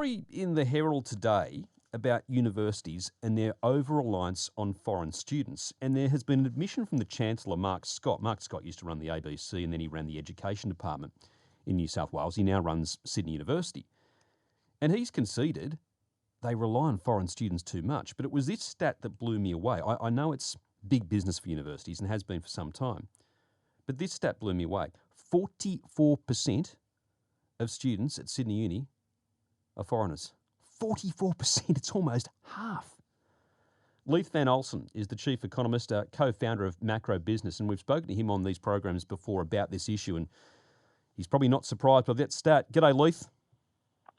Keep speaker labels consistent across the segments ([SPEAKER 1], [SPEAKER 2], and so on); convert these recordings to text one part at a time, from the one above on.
[SPEAKER 1] Story in the Herald today about universities and their over-reliance on foreign students. And there has been an admission from the Chancellor, Mark Scott. Mark Scott used to run the ABC and then he ran the Education Department in New South Wales. He now runs Sydney University. And he's conceded they rely on foreign students too much. But it was this stat that blew me away. I know it's big business for universities and has been for some time. But this stat blew me away. 44% of students at Sydney Uni are foreigners. 44%, it's almost half. Leith Van Olsen is the chief economist, co-founder of Macro Business, and we've spoken to him on these programs before about this issue, and he's probably not surprised by that stat. G'day, Leith.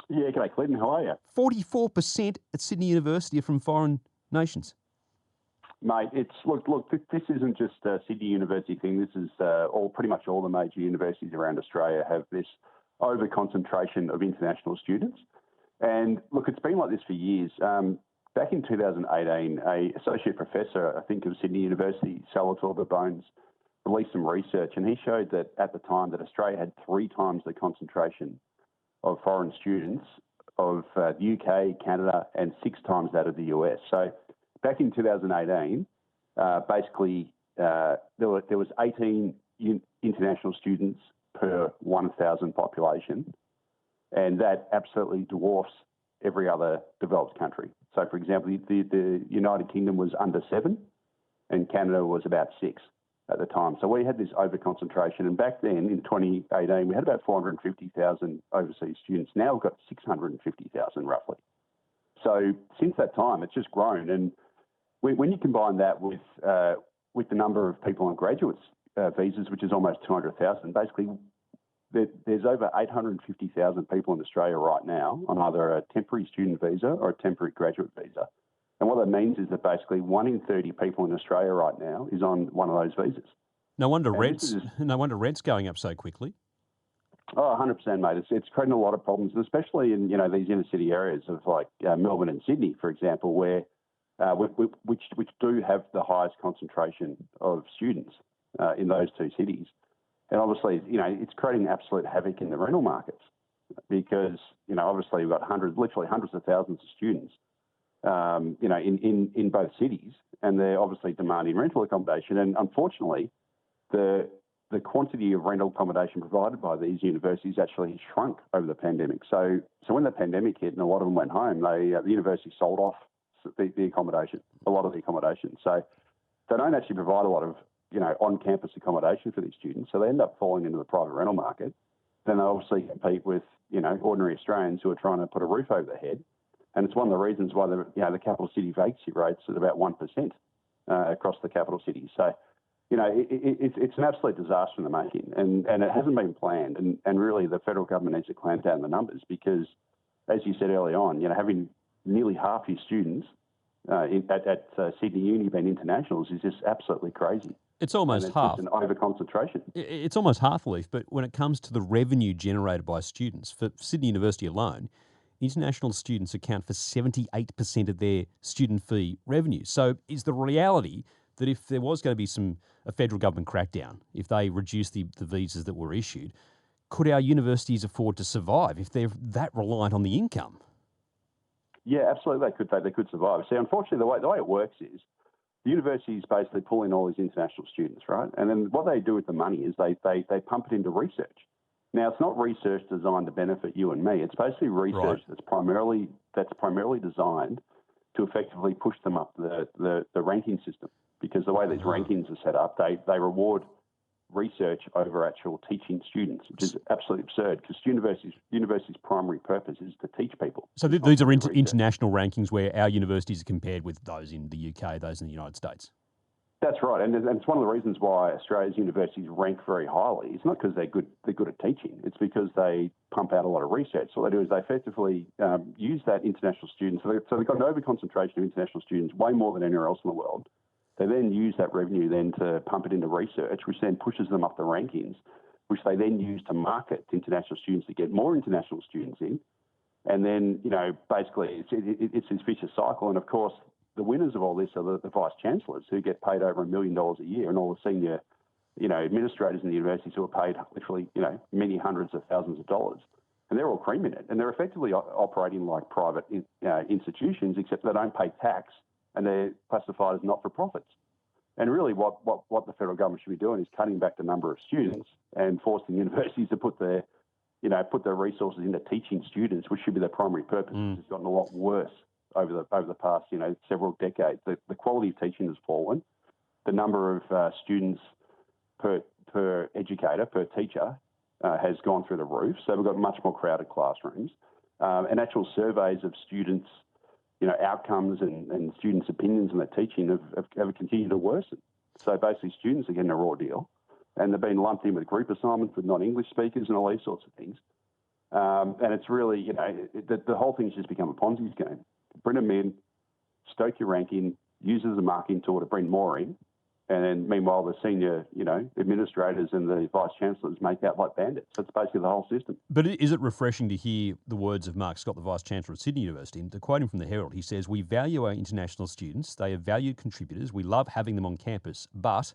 [SPEAKER 2] Yeah, g'day, Clinton. How are you?
[SPEAKER 1] 44% at Sydney University are from foreign nations.
[SPEAKER 2] Mate, look. This isn't just a Sydney University thing. This is pretty much all the major universities around Australia have this over concentration of international students. And look, it's been like this for years. Back in 2018, a associate professor, I think of Sydney University, Salvatore Bones, released some research, and he showed that at the time that Australia had 3 times the concentration of foreign students of the UK, Canada, and 6 times that of the US. So back in 2018, basically there was 18 international students per 1,000 population, and that absolutely dwarfs every other developed country. So, for example, the United Kingdom was under 7, and Canada was about 6 at the time. So we had this over-concentration, and back then, in 2018, we had about 450,000 overseas students. Now we've got 650,000 roughly. So since that time, it's just grown, and when you combine that with the number of people on graduate visas, which is almost 200,000, basically there's over 850,000 people in Australia right now on either a temporary student visa or a temporary graduate visa. And what that means is that basically 1 in 30 people in Australia right now is on one of those visas.
[SPEAKER 1] No wonder rent's going up so quickly.
[SPEAKER 2] Oh, 100%, mate. It's creating a lot of problems, especially in these inner city areas of like Melbourne and Sydney, for example, where which do have the highest concentration of students in those 2 cities. And obviously, it's creating absolute havoc in the rental markets because, obviously we've got literally hundreds of thousands of students, in both cities, and they're obviously demanding rental accommodation. And unfortunately, the quantity of rental accommodation provided by these universities actually shrunk over the pandemic. So when the pandemic hit and a lot of them went home, the university sold off the accommodation, a lot of the accommodation. So they don't actually provide a lot of on-campus accommodation for these students, so they end up falling into the private rental market. Then they obviously compete with, ordinary Australians who are trying to put a roof over their head. And it's one of the reasons why the capital city vacancy rate's at about 1% across the capital city. So, it's an absolute disaster in the making, and it hasn't been planned. And really the federal government needs to clamp down the numbers because, as you said early on, having nearly half your students at Sydney Uni being internationals is just absolutely crazy.
[SPEAKER 1] It's almost half.
[SPEAKER 2] It's an over-concentration.
[SPEAKER 1] It's almost half, Leith, but when it comes to the revenue generated by students, for Sydney University alone, international students account for 78% of their student fee revenue. So is the reality that if there was going to be a federal government crackdown, if they reduced the visas that were issued, could our universities afford to survive if they're that reliant on the income?
[SPEAKER 2] Yeah, absolutely. They could survive. See, unfortunately, the way it works is the universities basically pull in all these international students, right? And then what they do with the money is they pump it into research. Now, it's not research designed to benefit you and me. It's basically research that's primarily designed to effectively push them up the ranking system. Because the way these rankings are set up, they reward research over actual teaching students, which is absolutely absurd because university's primary purpose is to teach people.
[SPEAKER 1] So these are international rankings where our universities are compared with those in the UK, those in the United States.
[SPEAKER 2] That's right, and it's one of the reasons why Australia's universities rank very highly. It's not because they're good at teaching. It's because they pump out a lot of research. So what they do is they effectively use that international students. So they've got an over-concentration of international students, way more than anywhere else in the world. They then use that revenue then to pump it into research, which then pushes them up the rankings, which they then use to market to international students to get more international students in. And then, basically it's this vicious cycle. And of course, the winners of all this are the vice chancellors who get paid over $1 million a year, and all the senior, administrators in the universities who are paid literally, many hundreds of thousands of dollars. and they're all creaming it, and they're effectively operating like private institutions, except they don't pay tax and they're classified as not-for-profits. And really what the federal government should be doing is cutting back the number of students and forcing universities to put their resources into teaching students, which should be their primary purpose. It's gotten a lot worse over the past, several decades. The quality of teaching has fallen. The number of students per educator, per teacher, has gone through the roof. So we've got much more crowded classrooms. And actual surveys of students, outcomes and students' opinions on their teaching have continued to worsen. So basically students are getting a raw deal, and they're being lumped in with group assignments with non-English speakers and all these sorts of things. And it's really, the whole thing's just become a Ponzi scheme. Bring them in, stoke your ranking, use it as a marketing tool to bring more in, and then meanwhile the senior, administrators and the vice chancellors make out like bandits. That's basically the whole system.
[SPEAKER 1] But is it refreshing to hear the words of Mark Scott, the Vice Chancellor of Sydney University? And to quote him from the Herald, he says, "We value our international students. They are valued contributors. We love having them on campus. But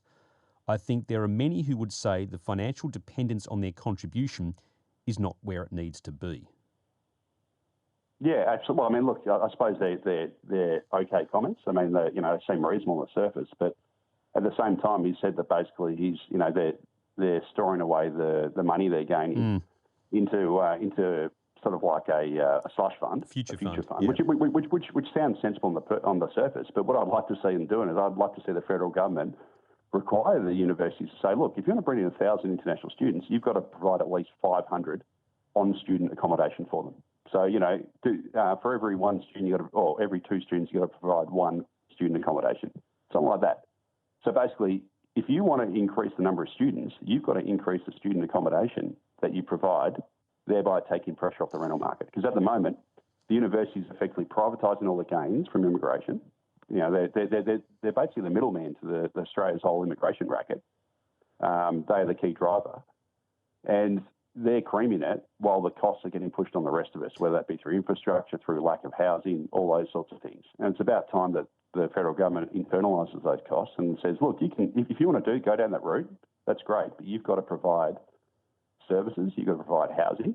[SPEAKER 1] I think there are many who would say the financial dependence on their contribution is not where it needs to be."
[SPEAKER 2] Yeah, absolutely. Well, I mean, look, I suppose they're okay comments. I mean, they seem reasonable on the surface, but at the same time, he said that basically they're storing away the money they're gaining into sort of like a slush fund,
[SPEAKER 1] future fund,
[SPEAKER 2] yeah. which sounds sensible on the surface. But what I'd like to see them doing is I'd like to see the federal government require the universities to say, look, if you want to bring in 1,000 international students, you've got to provide at least 500 on-student accommodation for them. So, for every one student, or every two students, you've got to provide one student accommodation, something like that. So basically, if you want to increase the number of students, you've got to increase the student accommodation that you provide, thereby taking pressure off the rental market. Because at the moment, the university is effectively privatising all the gains from immigration. They're basically the middleman to the Australia's whole immigration racket. They are the key driver. And they're creaming it while the costs are getting pushed on the rest of us, whether that be through infrastructure, through lack of housing, all those sorts of things. And it's about time that the federal government internalises those costs and says, look, if you want to go down that route, that's great, but you've got to provide services, you've got to provide housing.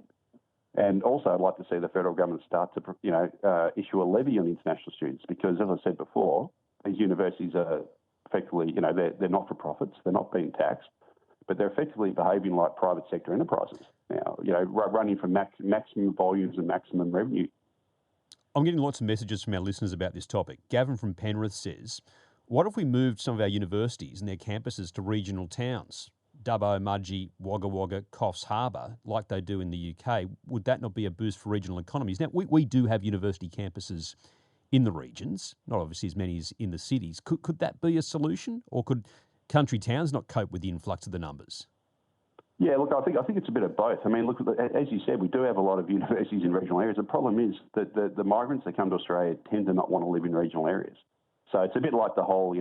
[SPEAKER 2] And also I'd like to see the federal government start to, issue a levy on international students because, as I said before, these universities are effectively, they're not-for-profits, they're not being taxed, but they're effectively behaving like private sector enterprises now, running for maximum volumes and maximum revenue.
[SPEAKER 1] I'm getting lots of messages from our listeners about this topic. Gavin from Penrith says, what if we moved some of our universities and their campuses to regional towns? Dubbo, Mudgee, Wagga Wagga, Coffs Harbour, like they do in the UK. Would that not be a boost for regional economies? Now, we do have university campuses in the regions, not obviously as many as in the cities. Could that be a solution? Or could country towns not cope with the influx of the numbers?
[SPEAKER 2] Yeah, look, I think it's a bit of both. I mean, look, as you said, we do have a lot of universities in regional areas. The problem is that the migrants that come to Australia tend to not want to live in regional areas. So it's a bit like the whole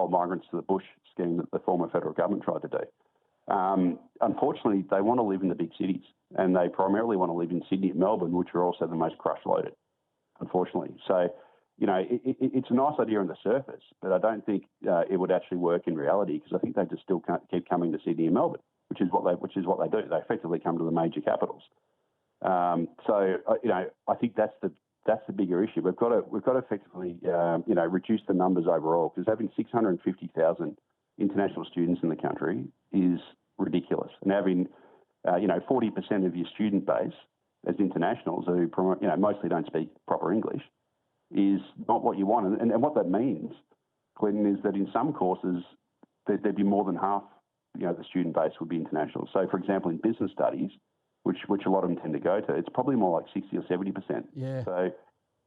[SPEAKER 2] migrants to the bush scheme that the former federal government tried to do. Unfortunately, they want to live in the big cities, and they primarily want to live in Sydney and Melbourne, which are also the most crush loaded, unfortunately. So, it's a nice idea on the surface, but I don't think it would actually work in reality because I think they just still can't keep coming to Sydney and Melbourne, which is what they do. They effectively come to the major capitals. So I think that's the bigger issue. We've got to effectively reduce the numbers overall because having 650,000 international students in the country is ridiculous, and having 40% of your student base as internationals who mostly don't speak proper English is not what you want. And what that means, Clinton, is that in some courses there'd be more than half the student base would be international. So, for example, in business studies, which a lot of them tend to go to, it's probably more like 60 or 70%.
[SPEAKER 1] Yeah.
[SPEAKER 2] So,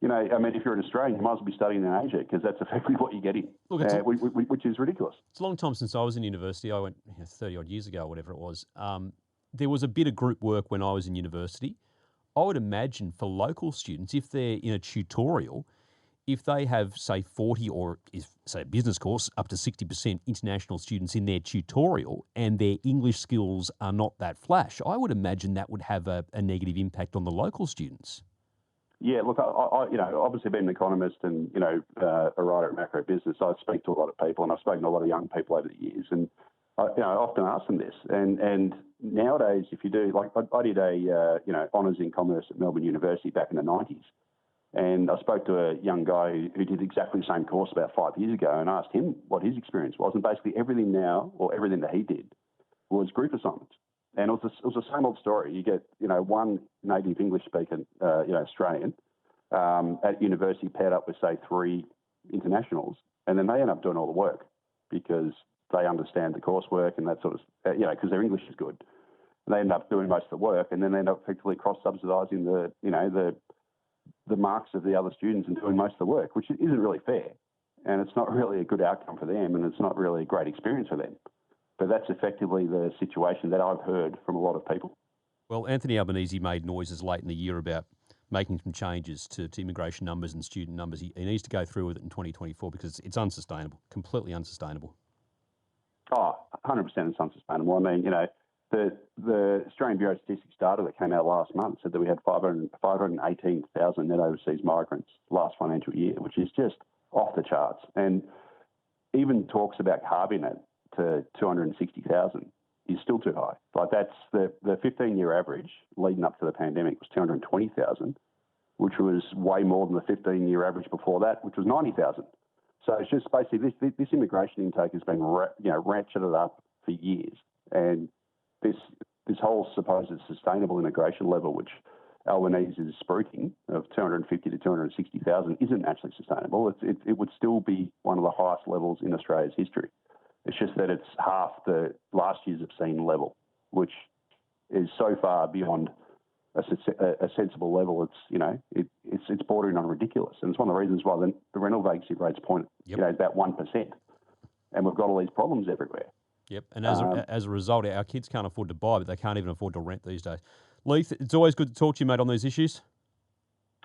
[SPEAKER 2] I mean, if you're an Australian, you might as well be studying in Asia because that's effectively what you're getting, which is ridiculous.
[SPEAKER 1] It's a long time since I was in university. I went 30-odd years ago, whatever it was. There was a bit of group work when I was in university. I would imagine for local students, if they're in a tutorial, if they have, say, 40 or, say, a business course, up to 60% international students in their tutorial and their English skills are not that flash, I would imagine that would have a negative impact on the local students.
[SPEAKER 2] Yeah, look, I obviously being an economist and, a writer at Macro Business, I speak to a lot of people and I've spoken to a lot of young people over the years. And I often ask them this, and nowadays, if you do, like I did a honours in commerce at Melbourne University back in the 90s, and I spoke to a young guy who did exactly the same course about 5 years ago, and asked him what his experience was, and basically everything that he did was group assignments, and it was the same old story. You get one native English speaker, Australian, at university paired up with say 3 internationals, and then they end up doing all the work because they understand the coursework and that sort of, because their English is good. And they end up doing most of the work, and then they end up effectively cross-subsidising the marks of the other students and doing most of the work, which isn't really fair. And it's not really a good outcome for them, and it's not really a great experience for them. But that's effectively the situation that I've heard from a lot of people.
[SPEAKER 1] Well, Anthony Albanese made noises late in the year about making some changes to immigration numbers and student numbers. He needs to go through with it in 2024 because it's unsustainable, completely unsustainable.
[SPEAKER 2] Oh, 100% it's unsustainable. I mean, the Australian Bureau of Statistics data that came out last month said that we had 518,000 net overseas migrants last financial year, which is just off the charts. And even talks about halving it to 260,000 is still too high. Like that's the 15-year average leading up to the pandemic was 220,000, which was way more than the 15-year average before that, which was 90,000. So it's just basically this immigration intake has been ratcheted up for years, and this whole supposed sustainable immigration level, which Albanese is spruiking of 250 to 260,000, isn't actually sustainable. It would still be one of the highest levels in Australia's history. It's just that it's half the last year's obscene level, which is so far beyond a sensible level. It's bordering on ridiculous, and it's one of the reasons why the rental vacancy rates point about 1%, and we've got all these problems everywhere.
[SPEAKER 1] Yep, and as a result, our kids can't afford to buy, but they can't even afford to rent these days. Leith, it's always good to talk to you, mate, on these issues.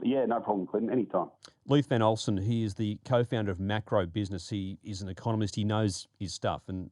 [SPEAKER 2] Yeah, no problem, Clinton. Anytime.
[SPEAKER 1] Leith Van Olsen, he is the co-founder of Macro Business. He is an economist. He knows his stuff, and